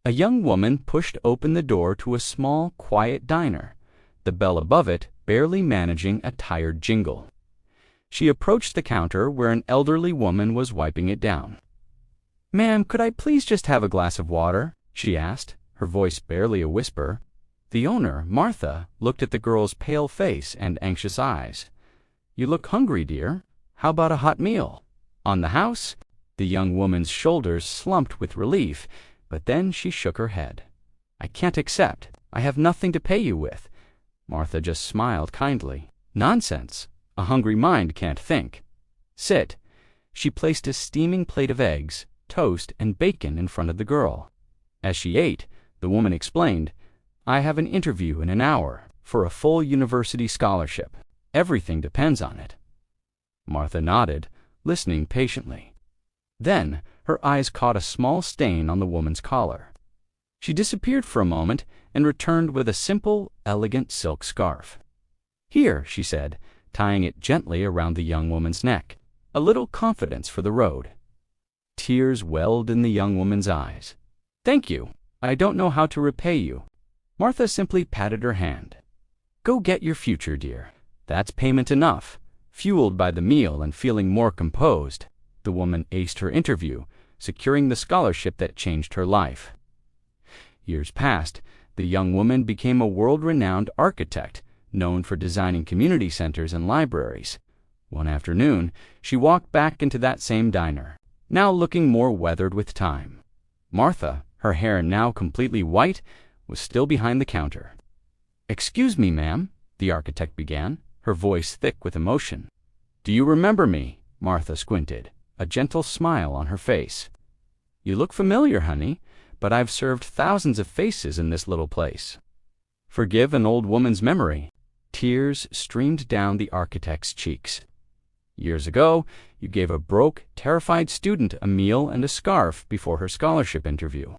A young woman pushed open the door to a small, quiet diner, the bell above it barely managing a tired jingle. She approached the counter where an elderly woman was wiping it down. "Ma'am, could I please just have a glass of water?" she asked, her voice barely a whisper. The owner, Martha, looked at the girl's pale face and anxious eyes. "You look hungry, dear. How about a hot meal?" "On the house?" The young woman's shoulders slumped with relief, but then she shook her head. "I can't accept. I have nothing to pay you with." Martha just smiled kindly. "Nonsense. A hungry mind can't think. Sit." She placed a steaming plate of eggs, toast, and bacon in front of the girl. As she ate, the woman explained, "I have an interview in an hour for a full university scholarship. Everything depends on it." Martha nodded, listening patiently. Then her eyes caught a small stain on the woman's collar. She disappeared for a moment and returned with a simple, elegant silk scarf. "Here," she said, tying it gently around the young woman's neck. "A little confidence for the road." Tears welled in the young woman's eyes. "Thank you. I don't know how to repay you." Martha simply patted her hand. "Go get your future, dear. That's payment enough." Fueled by the meal and feeling more composed, the woman aced her interview, securing the scholarship that changed her life. Years passed. The young woman became a world-renowned architect, known for designing community centers and libraries. One afternoon, she walked back into that same diner, now looking more weathered with time. Martha, her hair now completely white, was still behind the counter. "Excuse me, ma'am," the architect began, her voice thick with emotion. "Do you remember me?" Martha squinted, a gentle smile on her face. "You look familiar, honey, but I've served thousands of faces in this little place." Forgive an old woman's memory. Tears streamed down the architect's cheeks. "Years ago, you gave a broke, terrified student a meal and a scarf before her scholarship interview.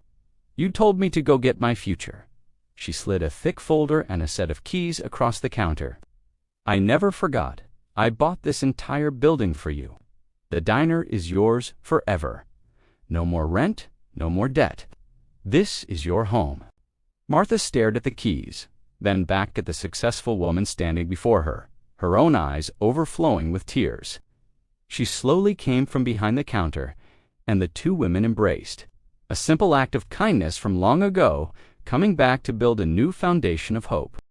You told me to go get my future." She slid a thick folder and a set of keys across the counter. "I never forgot. I bought this entire building for you. The diner is yours forever. No more rent, no more debt. This is your home." Martha stared at the keys, then back at the successful woman standing before her, her own eyes overflowing with tears. She slowly came from behind the counter, and the two women embraced, a simple act of kindness from long ago coming back to build a new foundation of hope.